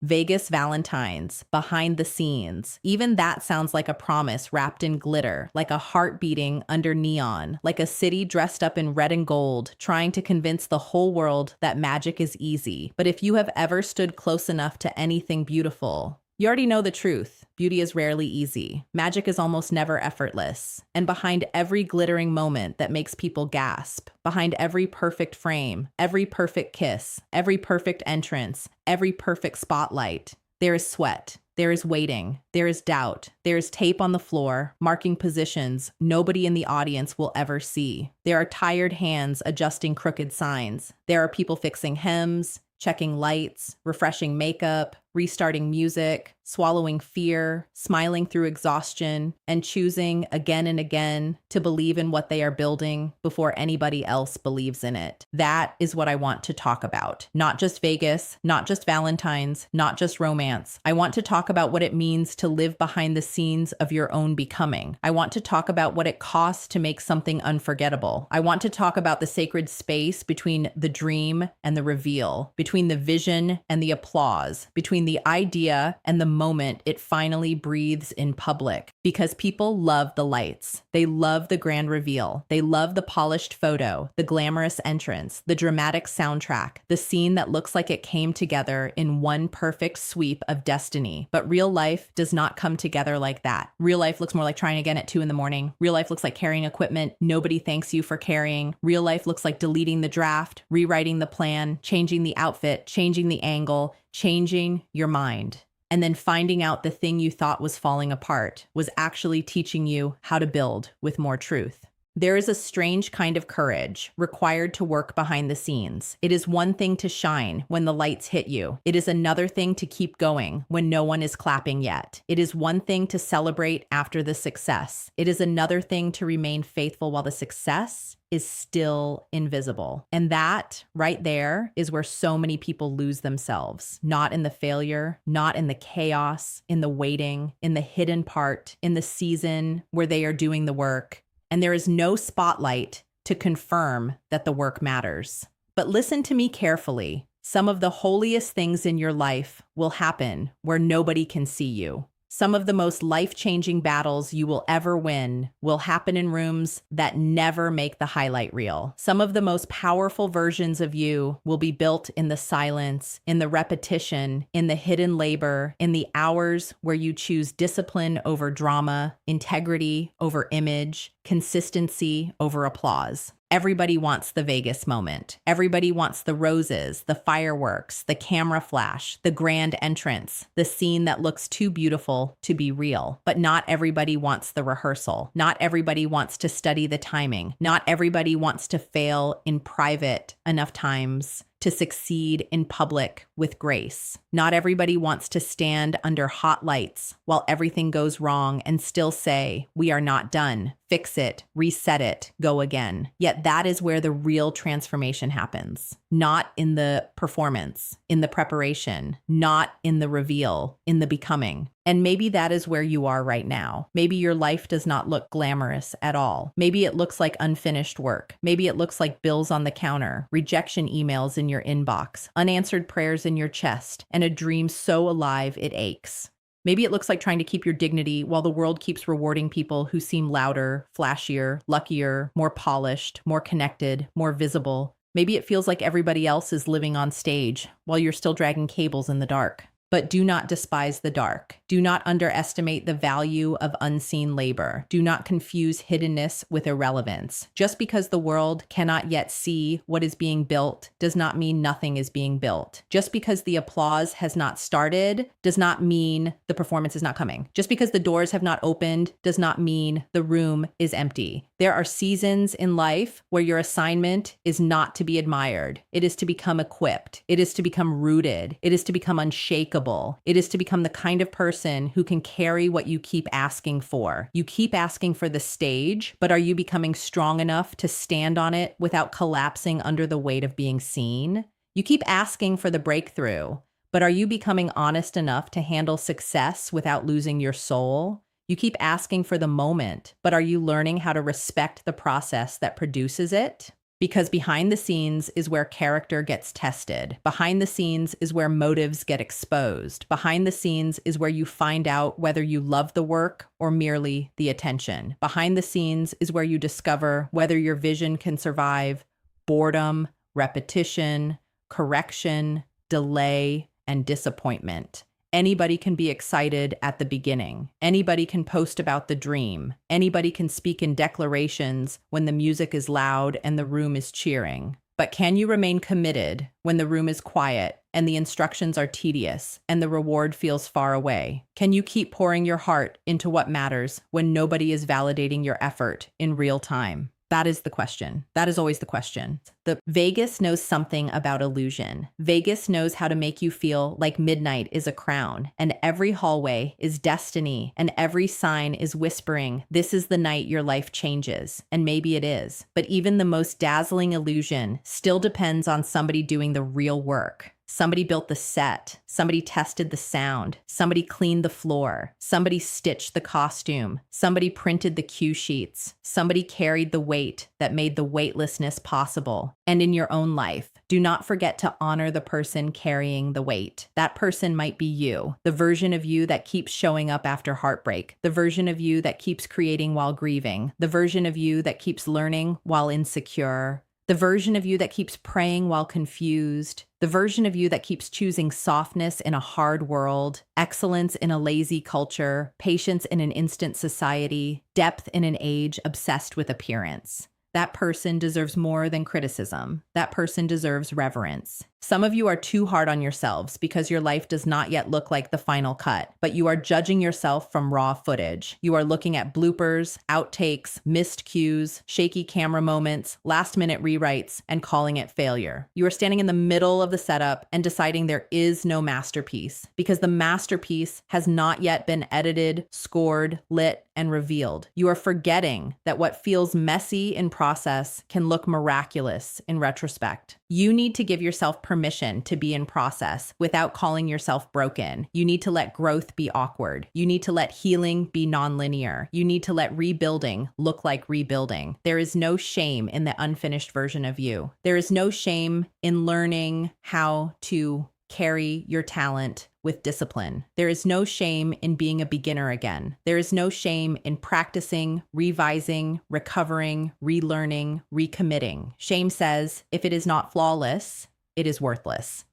Vegas Valentines, behind the scenes. Even that sounds like a promise wrapped in glitter, like a heart beating under neon, like a city dressed up in red and gold, trying to convince the whole world that magic is easy. But if you have ever stood close enough to anything beautiful, you already know the truth. Beauty is rarely easy. Magic is almost never effortless. And behind every glittering moment that makes people gasp, behind every perfect frame, every perfect kiss, every perfect entrance, every perfect spotlight, there is sweat. There is waiting. There is doubt. There is tape on the floor, marking positions nobody in the audience will ever see. There are tired hands adjusting crooked signs. There are people fixing hems, checking lights, refreshing makeup, restarting music, swallowing fear, smiling through exhaustion, and choosing again and again to believe in what they are building before anybody else believes in it. That is what I want to talk about. Not just Vegas, not just Valentine's, not just romance. I want to talk about what it means to live behind the scenes of your own becoming. I want to talk about what it costs to make something unforgettable. I want to talk about the sacred space between the dream and the reveal, between the vision and the applause, between the idea and the moment it finally breathes in public. Because people love the lights. They love the grand reveal. They love the polished photo, the glamorous entrance, the dramatic soundtrack, the scene that looks like it came together in one perfect sweep of destiny. But real life does not come together like that. Real life looks more like trying again at 2 a.m. Real life looks like carrying equipment nobody thanks you for carrying. Real life looks like deleting the draft, rewriting the plan, changing the outfit, changing the angle, changing your mind, and then finding out the thing you thought was falling apart was actually teaching you how to build with more truth. There is a strange kind of courage required to work behind the scenes. It is one thing to shine when the lights hit you. It is another thing to keep going when no one is clapping yet. It is one thing to celebrate after the success. It is another thing to remain faithful while the success is still invisible. And that right there is where so many people lose themselves. Not in the failure, not in the chaos, in the waiting, in the hidden part, in the season where they are doing the work. And there is no spotlight to confirm that the work matters. But listen to me carefully. Some of the holiest things in your life will happen where nobody can see you. Some of the most life-changing battles you will ever win will happen in rooms that never make the highlight reel. Some of the most powerful versions of you will be built in the silence, in the repetition, in the hidden labor, in the hours where you choose discipline over drama, integrity over image, consistency over applause. Everybody wants the Vegas moment. Everybody wants the roses, the fireworks, the camera flash, the grand entrance, the scene that looks too beautiful to be real. But not everybody wants the rehearsal. Not everybody wants to study the timing. Not everybody wants to fail in private enough times to succeed in public with grace. Not everybody wants to stand under hot lights while everything goes wrong and still say, "We are not done. Fix it, reset it, go again." Yet that is where the real transformation happens. Not in the performance, in the preparation, not in the reveal, in the becoming. And maybe that is where you are right now. Maybe your life does not look glamorous at all. Maybe it looks like unfinished work. Maybe it looks like bills on the counter, rejection emails in your inbox, unanswered prayers in your chest, and a dream so alive it aches. Maybe it looks like trying to keep your dignity while the world keeps rewarding people who seem louder, flashier, luckier, more polished, more connected, more visible. Maybe it feels like everybody else is living on stage while you're still dragging cables in the dark. But do not despise the dark. Do not underestimate the value of unseen labor. Do not confuse hiddenness with irrelevance. Just because the world cannot yet see what is being built does not mean nothing is being built. Just because the applause has not started does not mean the performance is not coming. Just because the doors have not opened does not mean the room is empty. There are seasons in life where your assignment is not to be admired. It is to become equipped. It is to become rooted. It is to become unshakable. It is to become the kind of person who can carry what you keep asking for. You keep asking for the stage, but are you becoming strong enough to stand on it without collapsing under the weight of being seen? You keep asking for the breakthrough, but are you becoming honest enough to handle success without losing your soul? You keep asking for the moment, but are you learning how to respect the process that produces it? Because behind the scenes is where character gets tested. Behind the scenes is where motives get exposed. Behind the scenes is where you find out whether you love the work or merely the attention. Behind the scenes is where you discover whether your vision can survive boredom, repetition, correction, delay, and disappointment. Anybody can be excited at the beginning. Anybody can post about the dream. Anybody can speak in declarations when the music is loud and the room is cheering. But can you remain committed when the room is quiet and the instructions are tedious and the reward feels far away? Can you keep pouring your heart into what matters when nobody is validating your effort in real time? That is the question. That is always the question. The Vegas knows something about illusion. Vegas knows how to make you feel like midnight is a crown, and every hallway is destiny, and every sign is whispering, this is the night your life changes. And maybe it is. But even the most dazzling illusion still depends on somebody doing the real work. Somebody built the set, somebody tested the sound, somebody cleaned the floor, somebody stitched the costume, somebody printed the cue sheets, somebody carried the weight that made the weightlessness possible. And in your own life, do not forget to honor the person carrying the weight. That person might be you, the version of you that keeps showing up after heartbreak, the version of you that keeps creating while grieving, the version of you that keeps learning while insecure, the version of you that keeps praying while confused, the version of you that keeps choosing softness in a hard world, excellence in a lazy culture, patience in an instant society, depth in an age obsessed with appearance. That person deserves more than criticism. That person deserves reverence. Some of you are too hard on yourselves because your life does not yet look like the final cut, but you are judging yourself from raw footage. You are looking at bloopers, outtakes, missed cues, shaky camera moments, last-minute rewrites, and calling it failure. You are standing in the middle of the setup and deciding there is no masterpiece because the masterpiece has not yet been edited, scored, lit, and revealed. You are forgetting that what feels messy in process can look miraculous in retrospect. You need to give yourself permission to be in process without calling yourself broken. You need to let growth be awkward. You need to let healing be nonlinear. You need to let rebuilding look like rebuilding. There is no shame in the unfinished version of you. There is no shame in learning how to carry your talent with discipline. There is no shame in being a beginner again. There is no shame in practicing, revising, recovering, relearning, recommitting. Shame says, if it is not flawless, it is worthless.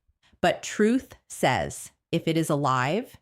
But truth says, if it is alive,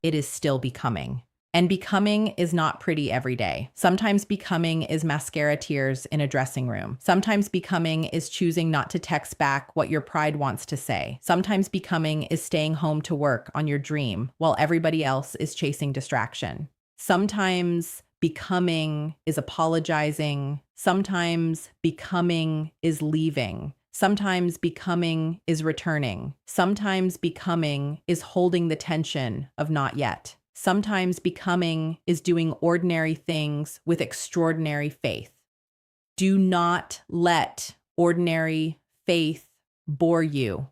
it is still becoming. And becoming is not pretty every day. Sometimes becoming is mascara tears in a dressing room. Sometimes becoming is choosing not to text back what your pride wants to say. Sometimes becoming is staying home to work on your dream while everybody else is chasing distraction. Sometimes becoming is apologizing. Sometimes becoming is leaving. Sometimes becoming is returning. Sometimes becoming is holding the tension of not yet. Sometimes becoming is doing ordinary things with extraordinary faith. Do not let ordinary faith bore you.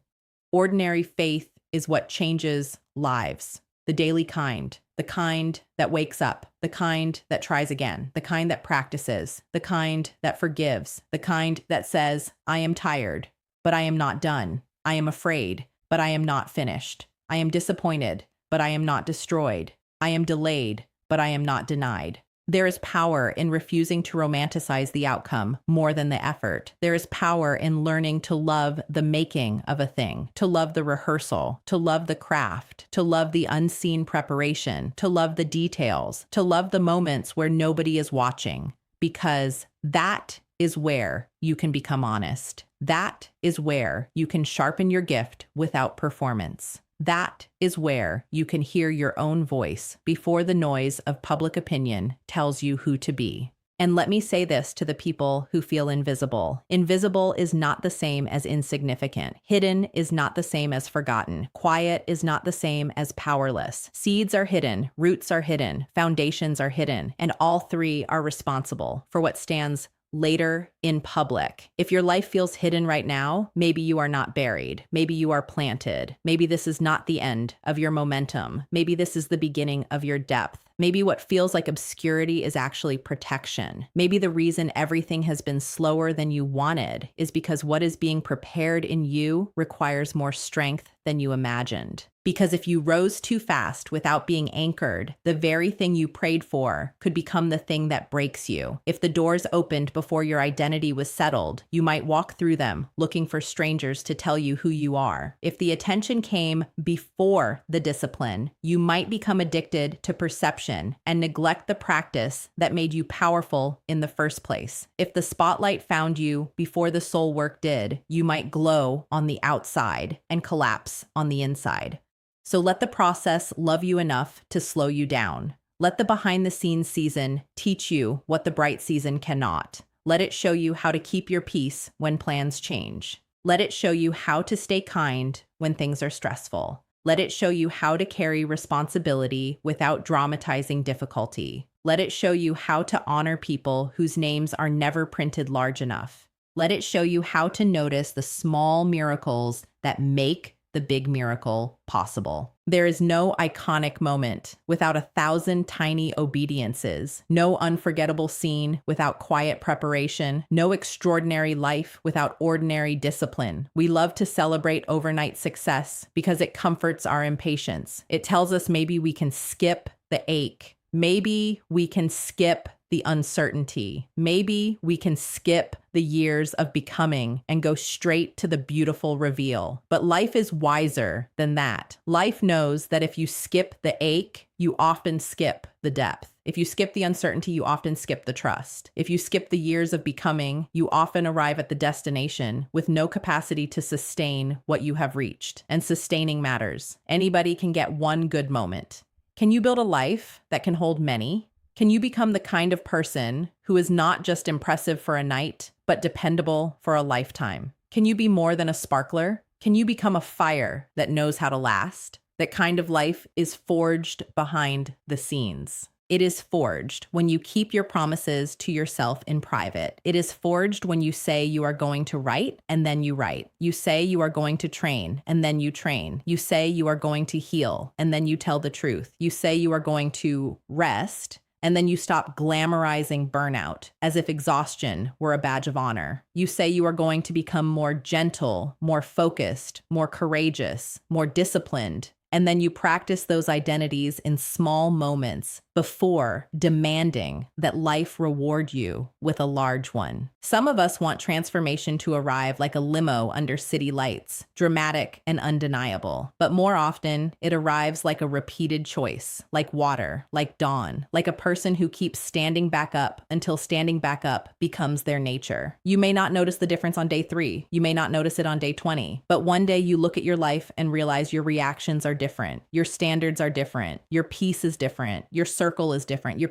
Ordinary faith is what changes lives. The daily kind, the kind that wakes up, the kind that tries again, the kind that practices, the kind that forgives, the kind that says, I am tired, but I am not done. I am afraid, but I am not finished. I am disappointed, but I am not destroyed. I am delayed, but I am not denied. There is power in refusing to romanticize the outcome more than the effort. There is power in learning to love the making of a thing, to love the rehearsal, to love the craft, to love the unseen preparation, to love the details, to love the moments where nobody is watching, because that is where you can become honest. That is where you can sharpen your gift without performance. That is where you can hear your own voice before the noise of public opinion tells you who to be. And let me say this to the people who feel invisible. Invisible is not the same as insignificant. Hidden is not the same as forgotten. Quiet is not the same as powerless. Seeds are hidden, roots are hidden, foundations are hidden, and all three are responsible for what stands later in public. If your life feels hidden right now, maybe you are not buried. Maybe you are planted. Maybe this is not the end of your momentum. Maybe this is the beginning of your depth. Maybe what feels like obscurity is actually protection. Maybe the reason everything has been slower than you wanted is because what is being prepared in you requires more strength than you imagined. Because if you rose too fast without being anchored, the very thing you prayed for could become the thing that breaks you. If the doors opened before your identity was settled, you might walk through them looking for strangers to tell you who you are. If the attention came before the discipline, you might become addicted to perception and neglect the practice that made you powerful in the first place. If the spotlight found you before the soul work did, you might glow on the outside and collapse on the inside. So let the process love you enough to slow you down. Let the behind-the-scenes season teach you what the bright season cannot. Let it show you how to keep your peace when plans change. Let it show you how to stay kind when things are stressful. Let it show you how to carry responsibility without dramatizing difficulty. Let it show you how to honor people whose names are never printed large enough. Let it show you how to notice the small miracles that make the big miracle possible. There is no iconic moment without 1,000 tiny obediences, no unforgettable scene without quiet preparation, no extraordinary life without ordinary discipline. We love to celebrate overnight success because it comforts our impatience. It tells us maybe we can skip the ache. Maybe we can skip the uncertainty. Maybe we can skip the years of becoming and go straight to the beautiful reveal. But life is wiser than that. Life knows that if you skip the ache, you often skip the depth. If you skip the uncertainty, you often skip the trust. If you skip the years of becoming, you often arrive at the destination with no capacity to sustain what you have reached. And sustaining matters. Anybody can get one good moment. Can you build a life that can hold many? Can you become the kind of person who is not just impressive for a night, but dependable for a lifetime? Can you be more than a sparkler? Can you become a fire that knows how to last? That kind of life is forged behind the scenes. It is forged when you keep your promises to yourself in private. It is forged when you say you are going to write and then you write. You say you are going to train and then you train. You say you are going to heal and then you tell the truth. You say you are going to rest and then you stop glamorizing burnout as if exhaustion were a badge of honor. You say you are going to become more gentle, more focused, more courageous, more disciplined, and then you practice those identities in small moments before demanding that life reward you with a large one. Some of us want transformation to arrive like a limo under city lights, dramatic and undeniable. But more often, it arrives like a repeated choice, like water, like dawn, like a person who keeps standing back up until standing back up becomes their nature. You may not notice the difference on day 3. You may not notice it on day 20. But one day you look at your life and realize your reactions are different. Your standards are different. Your peace is different. Your circle is different. Your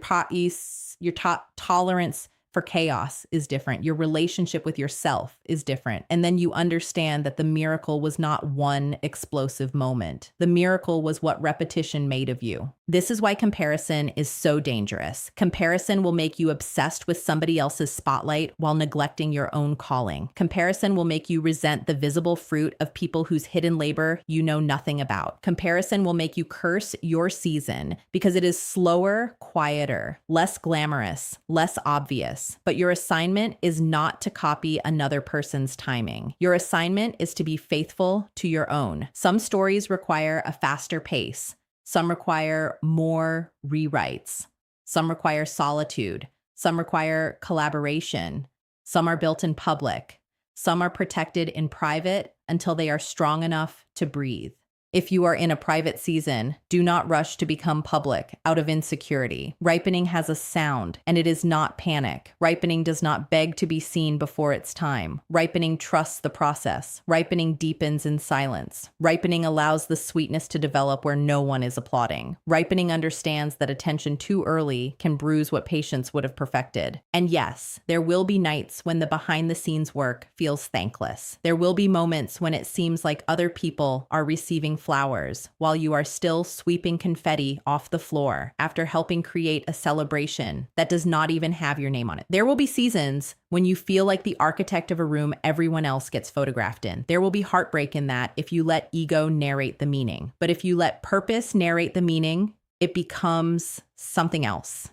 tolerance for chaos is different. Your relationship with yourself is different. And then you understand that the miracle was not one explosive moment. The miracle was what repetition made of you. This is why comparison is so dangerous. Comparison will make you obsessed with somebody else's spotlight while neglecting your own calling. Comparison will make you resent the visible fruit of people whose hidden labor you know nothing about. Comparison will make you curse your season because it is slower, quieter, less glamorous, less obvious. But your assignment is not to copy another person's timing. Your assignment is to be faithful to your own. Some stories require a faster pace. Some require more rewrites. Some require solitude. Some require collaboration. Some are built in public. Some are protected in private until they are strong enough to breathe. If you are in a private season, do not rush to become public out of insecurity. Ripening has a sound, and it is not panic. Ripening does not beg to be seen before its time. Ripening trusts the process. Ripening deepens in silence. Ripening allows the sweetness to develop where no one is applauding. Ripening understands that attention too early can bruise what patience would have perfected. And yes, there will be nights when the behind-the-scenes work feels thankless. There will be moments when it seems like other people are receiving flowers while you are still sweeping confetti off the floor after helping create a celebration that does not even have your name on it. There will be seasons when you feel like the architect of a room everyone else gets photographed in. There will be heartbreak in that if you let ego narrate the meaning. But if you let purpose narrate the meaning, it becomes something else.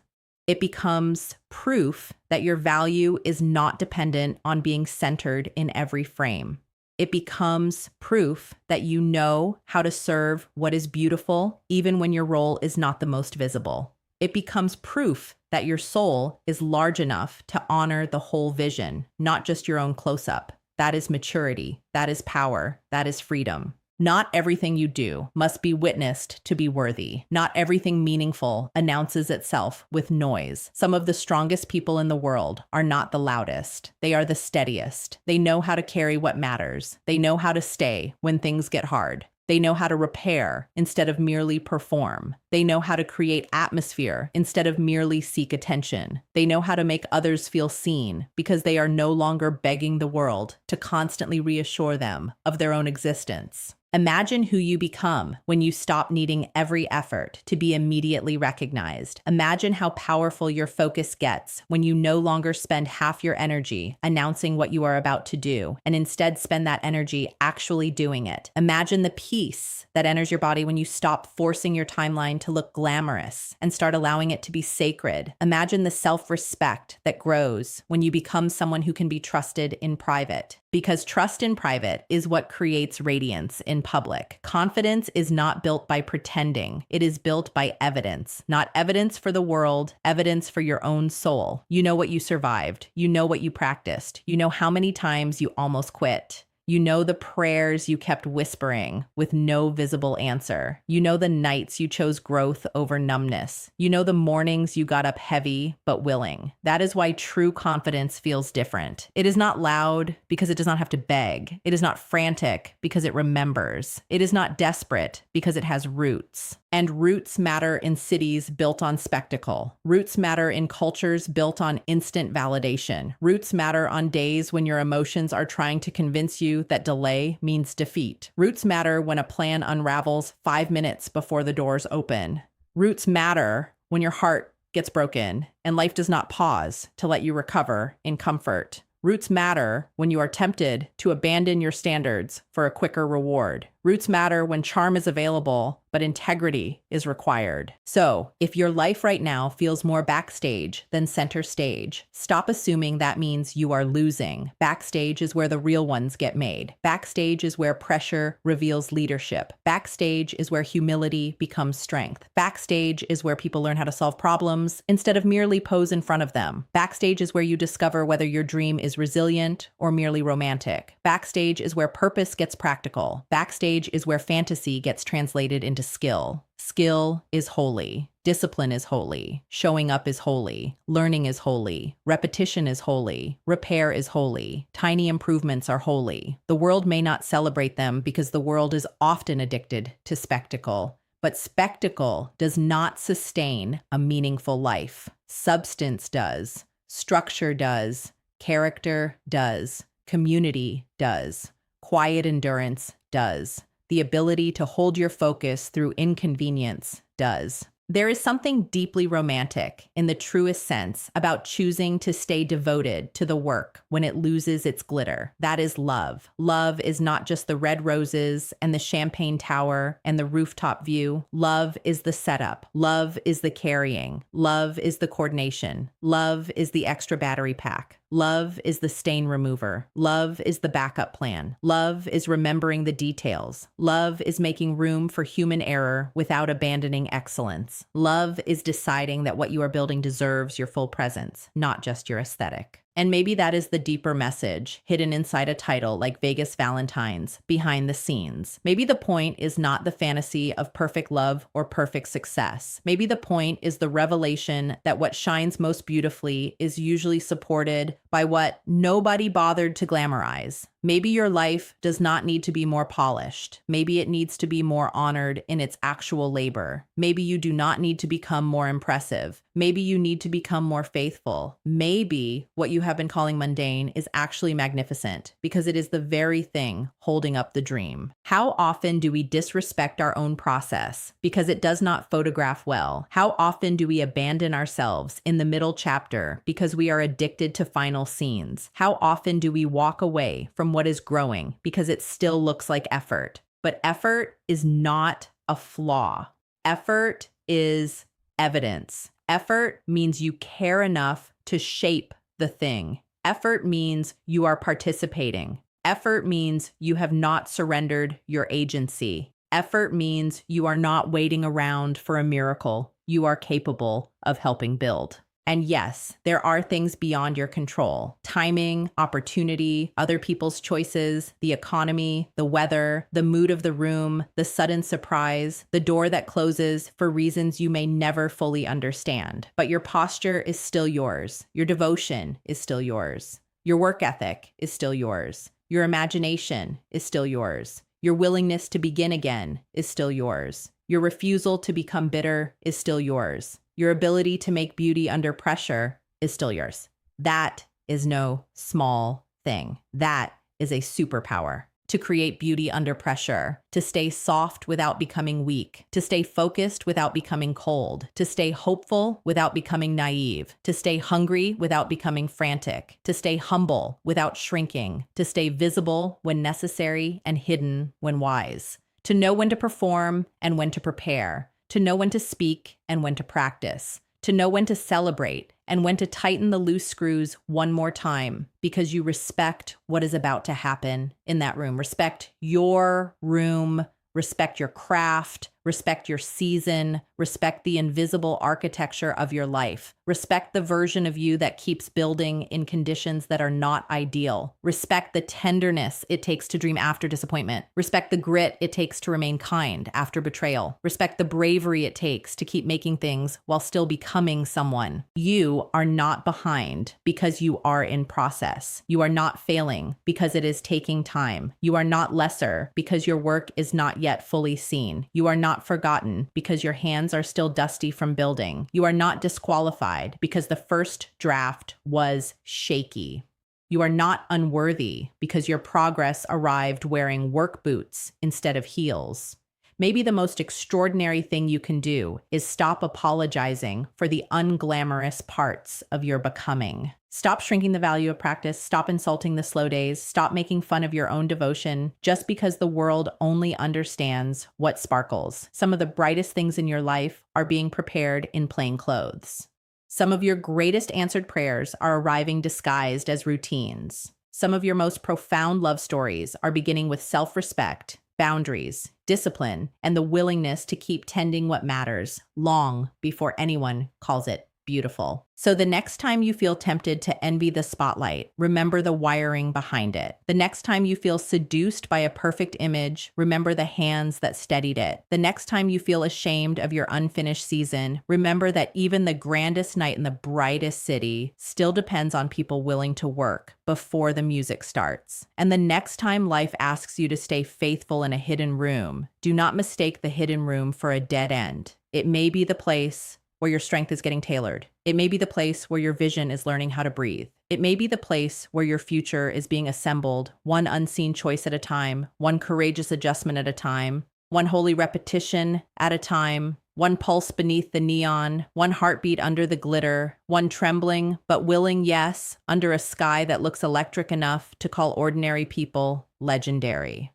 It becomes proof that your value is not dependent on being centered in every frame. It becomes proof that you know how to serve what is beautiful, even when your role is not the most visible. It becomes proof that your soul is large enough to honor the whole vision, not just your own close-up. That is maturity. That is power. That is freedom. Not everything you do must be witnessed to be worthy. Not everything meaningful announces itself with noise. Some of the strongest people in the world are not the loudest. They are the steadiest. They know how to carry what matters. They know how to stay when things get hard. They know how to repair instead of merely perform. They know how to create atmosphere instead of merely seek attention. They know how to make others feel seen because they are no longer begging the world to constantly reassure them of their own existence. Imagine who you become when you stop needing every effort to be immediately recognized. Imagine how powerful your focus gets when you no longer spend half your energy announcing what you are about to do and instead spend that energy actually doing it. Imagine the peace that enters your body when you stop forcing your timeline to look glamorous and start allowing it to be sacred. Imagine the self-respect that grows when you become someone who can be trusted in private. Because trust in private is what creates radiance in public. Confidence is not built by pretending. It is built by evidence. Not evidence for the world, evidence for your own soul. You know what you survived. You know what you practiced. You know how many times you almost quit. You know the prayers you kept whispering with no visible answer. You know the nights you chose growth over numbness. You know the mornings you got up heavy but willing. That is why true confidence feels different. It is not loud because it does not have to beg. It is not frantic because it remembers. It is not desperate because it has roots. And roots matter in cities built on spectacle. Roots matter in cultures built on instant validation. Roots matter on days when your emotions are trying to convince you that delay means defeat. Roots matter when a plan unravels 5 minutes before the doors open. Roots matter when your heart gets broken and life does not pause to let you recover in comfort. Roots matter when you are tempted to abandon your standards for a quicker reward. Roots matter when charm is available, but integrity is required. So, if your life right now feels more backstage than center stage, stop assuming that means you are losing. Backstage is where the real ones get made. Backstage is where pressure reveals leadership. Backstage is where humility becomes strength. Backstage is where people learn how to solve problems instead of merely pose in front of them. Backstage is where you discover whether your dream is resilient or merely romantic. Backstage is where purpose gets practical. Backstage is where fantasy gets translated into skill. Skill is holy. Discipline is holy. Showing up is holy. Learning is holy. Repetition is holy. Repair is holy. Tiny improvements are holy. The world may not celebrate them because the world is often addicted to spectacle. But spectacle does not sustain a meaningful life. Substance does. Structure does. Character does. Community does. Quiet endurance does. The ability to hold your focus through inconvenience does. There is something deeply romantic, in the truest sense, about choosing to stay devoted to the work when it loses its glitter. That is love. Love is not just the red roses and the champagne tower and the rooftop view. Love is the setup. Love is the carrying. Love is the coordination. Love is the extra battery pack. Love is the stain remover. Love is the backup plan. Love is remembering the details. Love is making room for human error without abandoning excellence. Love is deciding that what you are building deserves your full presence, not just your aesthetic. And maybe that is the deeper message hidden inside a title like Vegas Valentine's, Behind the Scenes. Maybe the point is not the fantasy of perfect love or perfect success. Maybe the point is the revelation that what shines most beautifully is usually supported by what nobody bothered to glamorize. Maybe your life does not need to be more polished. Maybe it needs to be more honored in its actual labor. Maybe you do not need to become more impressive. Maybe you need to become more faithful. Maybe what you have been calling mundane is actually magnificent because it is the very thing holding up the dream. How often do we disrespect our own process because it does not photograph well? How often do we abandon ourselves in the middle chapter because we are addicted to final scenes? How often do we walk away from what is growing because it still looks like effort? But effort is not a flaw. Effort is evidence. Effort means you care enough to shape the thing. Effort means you are participating. Effort means you have not surrendered your agency. Effort means you are not waiting around for a miracle. You are capable of helping build. And yes, there are things beyond your control. Timing, opportunity, other people's choices, the economy, the weather, the mood of the room, the sudden surprise, the door that closes for reasons you may never fully understand. But your posture is still yours. Your devotion is still yours. Your work ethic is still yours. Your imagination is still yours. Your willingness to begin again is still yours. Your refusal to become bitter is still yours. Your ability to make beauty under pressure is still yours. That is no small thing. That is a superpower. To create beauty under pressure, to stay soft without becoming weak, to stay focused without becoming cold, to stay hopeful without becoming naive, to stay hungry without becoming frantic, to stay humble without shrinking, to stay visible when necessary and hidden when wise, to know when to perform and when to prepare, to know when to speak and when to practice, to know when to celebrate and when to tighten the loose screws one more time because you respect what is about to happen in that room. Respect your room, respect your craft, respect your season, respect the invisible architecture of your life. Respect the version of you that keeps building in conditions that are not ideal. Respect the tenderness it takes to dream after disappointment. Respect the grit it takes to remain kind after betrayal. Respect the bravery it takes to keep making things while still becoming someone. You are not behind because you are in process. You are not failing because it is taking time. You are not lesser because your work is not yet fully seen. You are not forgotten because your hands are still dusty from building. You are not disqualified because the first draft was shaky. You are not unworthy because your progress arrived wearing work boots instead of heels. Maybe the most extraordinary thing you can do is stop apologizing for the unglamorous parts of your becoming. Stop shrinking the value of practice. Stop insulting the slow days. Stop making fun of your own devotion just because the world only understands what sparkles. Some of the brightest things in your life are being prepared in plain clothes. Some of your greatest answered prayers are arriving disguised as routines. Some of your most profound love stories are beginning with self-respect, boundaries, discipline, and the willingness to keep tending what matters long before anyone calls it beautiful. So the next time you feel tempted to envy the spotlight, remember the wiring behind it. The next time you feel seduced by a perfect image, remember the hands that steadied it. The next time you feel ashamed of your unfinished season, remember that even the grandest night in the brightest city still depends on people willing to work before the music starts. And the next time life asks you to stay faithful in a hidden room, do not mistake the hidden room for a dead end. It may be the place where your strength is getting tailored. It may be the place where your vision is learning how to breathe. It may be the place where your future is being assembled, one unseen choice at a time, one courageous adjustment at a time, one holy repetition at a time, one pulse beneath the neon, one heartbeat under the glitter, one trembling but willing yes under a sky that looks electric enough to call ordinary people legendary.